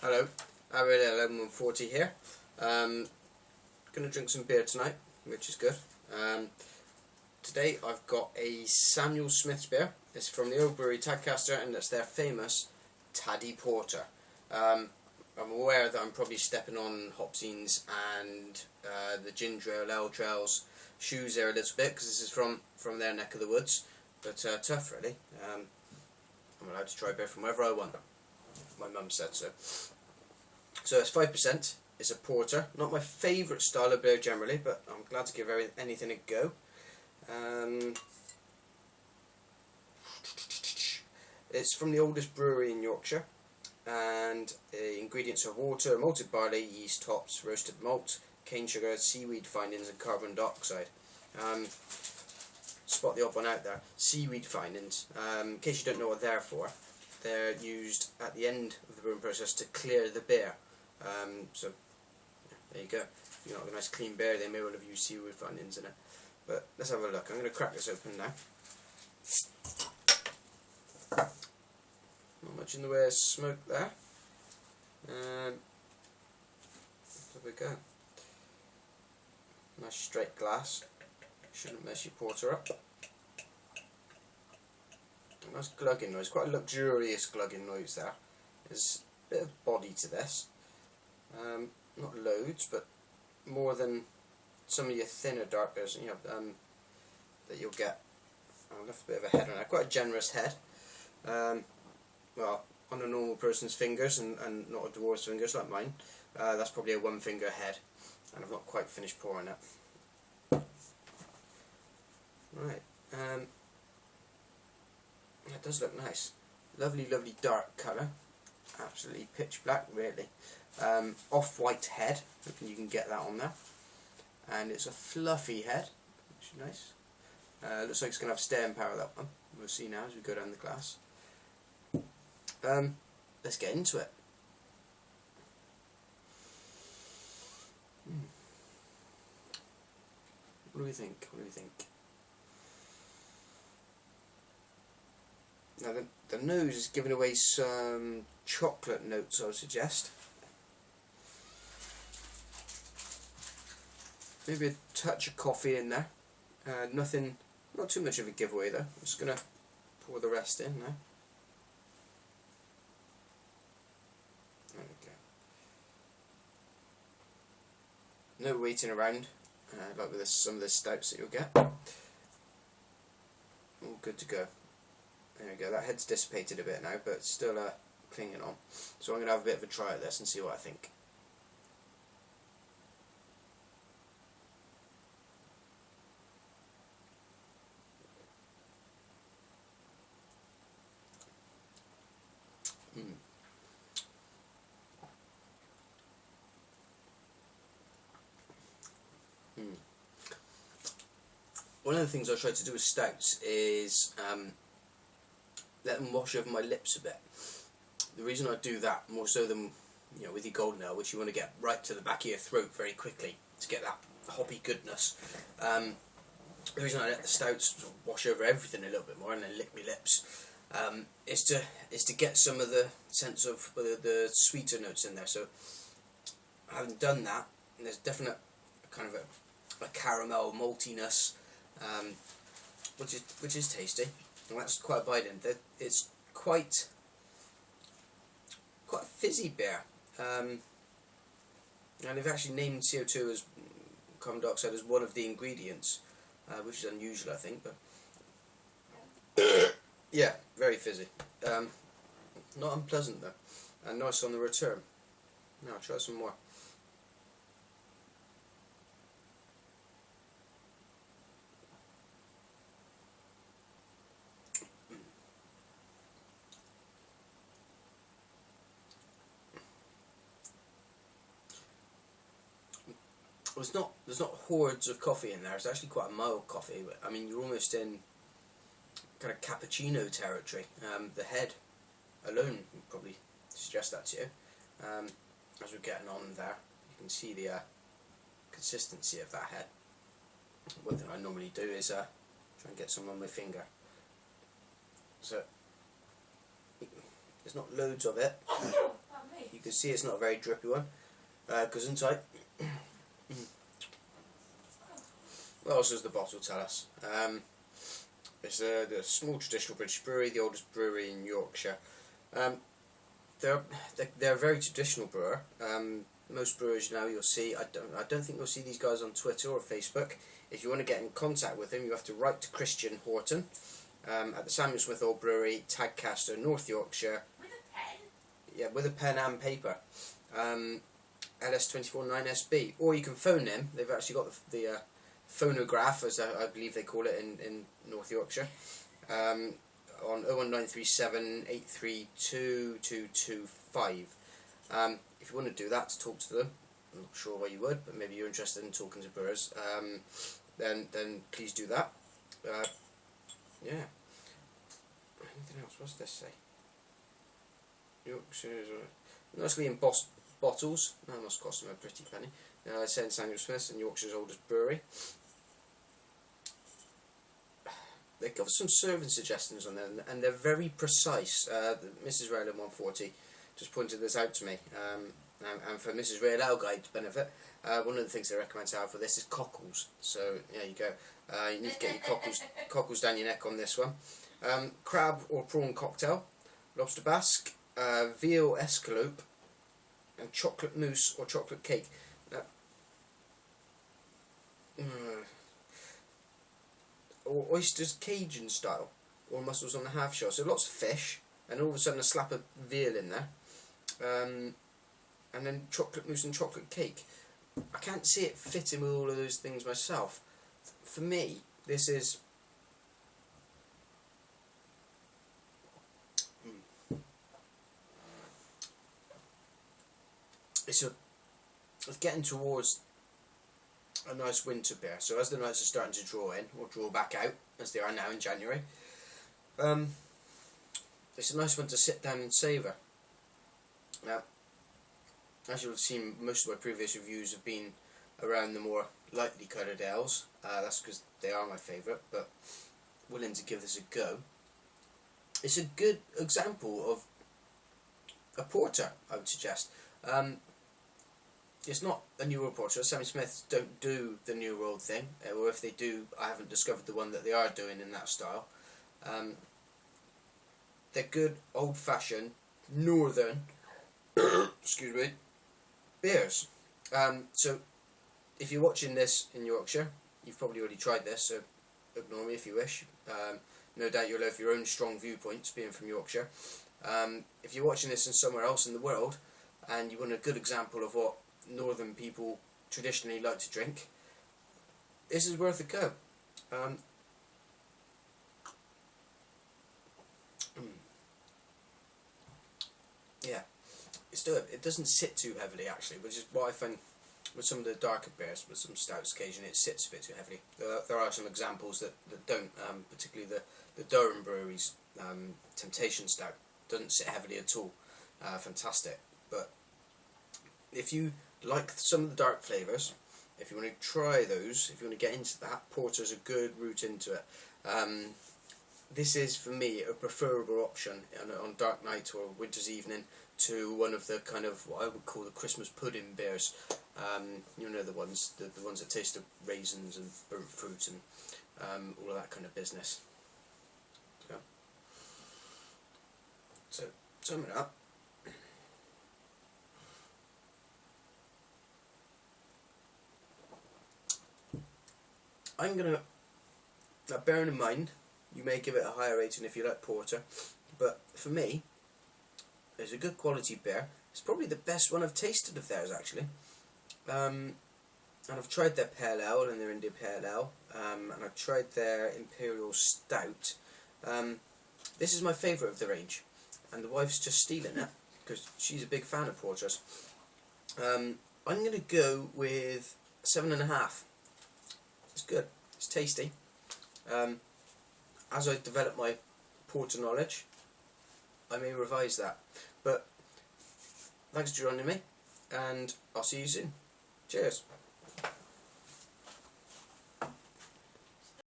Hello, Ariel1140 here. Going to drink some beer tonight, which is good. Today I've got a Sammy Smiths beer. It's from the old brewery Tadcaster, and it's their famous Taddy Porter. I'm aware that I'm probably stepping on Hopsines and the ginger ale trails shoes there a little bit, because this is from their neck of the woods, but tough really. I'm allowed to try beer from wherever I want. My mum said so. So it's 5%. It's a porter. Not my favourite style of beer generally, but I'm glad to give anything a go. It's from the oldest brewery in Yorkshire, and the ingredients are water, malted barley, yeast, hops, roasted malt, cane sugar, seaweed findings, and carbon dioxide. Spot the odd one out there. Seaweed findings. In case you don't know what they're for, they're used at the end of the brewing process to clear the beer. So there you go. If you want a nice clean beer, they may well have used seaweed findings in it. But let's have a look. I'm going to crack this open now. Not much in the way of smoke there. There we go. Nice straight glass. Shouldn't mess your porter up. A nice glugging noise. Quite a luxurious glugging noise there. There's a bit of body to this. Not loads, but more than some of your thinner dark beers, that you'll get. I've left a bit of a head on it. Quite a generous head. Well, on a normal person's fingers and not a dwarf's fingers like mine, that's probably a one finger head, and I've not quite finished pouring it. Right, it does look nice. Lovely, lovely dark colour. Absolutely pitch black, really. Off-white head, hoping you can get that on there. And it's a fluffy head, which is nice. Looks like it's going to have staying power, that one. We'll see now as we go down the glass. Let's get into it. What do we think? What do we think? Now the nose is giving away some chocolate notes, I would suggest. Maybe a touch of coffee in there. Nothing, not too much of a giveaway though. I'm just going to pour the rest in now. There we go. No waiting around, like with some of the stouts that you'll get. All good to go. There we go, that head's dissipated a bit now, but it's still clinging on. So I'm going to have a bit of a try at this and see what I think. One of the things I try to do with stouts is let them wash over my lips a bit. The reason I do that, more so than with your golden ale, which you want to get right to the back of your throat very quickly to get that hoppy goodness. The reason I let the stouts wash over everything a little bit more and then lick my lips is to get some of the sense of the sweeter notes in there. So having done that, there's definite kind of a caramel maltiness, which is tasty, and that's quite abiding. It's quite a fizzy beer, and they've actually named CO2 as carbon dioxide as one of the ingredients, which is unusual, I think. But yeah, very fizzy. Not unpleasant though, and nice on the return. Now I'll try some more. There's not hordes of coffee in there. It's actually quite a mild coffee, but I mean you're almost in kind of cappuccino territory. The head alone would probably suggest that to you. As we're getting on there, you can see the consistency of that head. One thing I normally do is try and get some on my finger. So there's not loads of it. You You can see it's not a very drippy one. Goes inside. What else does the bottle tell us? It's the small traditional British brewery, the oldest brewery in Yorkshire. They're a very traditional brewer. Most brewers now you'll see. I don't think you'll see these guys on Twitter or Facebook. If you want to get in contact with him, you have to write to Christian Horton at the Sammy Smiths Old Brewery, Tadcaster, North Yorkshire. With a pen? Yeah, with a pen and paper. LS249SB. Or you can phone them. They've actually got the phonograph, as I believe they call it in North Yorkshire, on 01937 832 225. If you want to do that to talk to them, I'm not sure why you would, but maybe you're interested in talking to brewers, then please do that. Yeah. Anything else? What's this say? Yorkshire's nicely embossed bottles. That must cost them a pretty penny. St Sammy Smiths and Yorkshire's oldest brewery. They've got some serving suggestions on there, and they're very precise. Mrs. Raylan 140 just pointed this out to me, and for Mrs. Raylan Guide's benefit, one of the things they recommend to have for this is cockles. So there you go. You need to get your cockles down your neck on this one. Crab or prawn cocktail, lobster basque, veal escalope, and chocolate mousse or chocolate cake. Or oysters Cajun style, or mussels on the half shell. So lots of fish, and all of a sudden a slap of veal in there, and then chocolate mousse and chocolate cake. I can't see it fitting with all of those things myself. For me, this is it's getting towards a nice winter beer. So as the nights are starting to draw in, or draw back out, as they are now in January, it's a nice one to sit down and savour. Now, as you'll have seen, most of my previous reviews have been around the more lightly coloured ales. That's because they are my favourite, but willing to give this a go. It's a good example of a porter, I would suggest. It's not a New World porter. Sammy Smiths don't do the New World thing, or if they do, I haven't discovered the one that they are doing in that style. They're good old-fashioned northern excuse me, beers. So if you're watching this in Yorkshire, you've probably already tried this, so ignore me if you wish. No doubt you'll have your own strong viewpoints being from Yorkshire. If you're watching this in somewhere else in the world and you want a good example of what northern people traditionally like to drink, this is worth a go. Yeah, it doesn't sit too heavily actually, which is what I find with some of the darker beers, with some stouts occasionally it sits a bit too heavily. There are some examples that don't, particularly the Durham Brewery's Temptation Stout doesn't sit heavily at all. Fantastic. But if you like some of the dark flavours, if you want to try those, if you want to get into that, porter's a good route into it. This is, for me, a preferable option on dark night or winter's evening to one of the kind of what I would call the Christmas pudding beers. You know, the ones that taste of raisins and burnt fruit and all of that kind of business. So sum it up. I'm gonna, now bearing in mind, you may give it a higher rating if you like porter, but for me, it's a good quality beer. It's probably the best one I've tasted of theirs actually. And I've tried their pale ale and their India pale ale, and I've tried their imperial stout. This is my favourite of the range, and the wife's just stealing it because she's a big fan of porters. I'm going to go with 7.5. It's good. It's tasty. As I develop my porter knowledge, I may revise that. But thanks for joining me, and I'll see you soon. Cheers.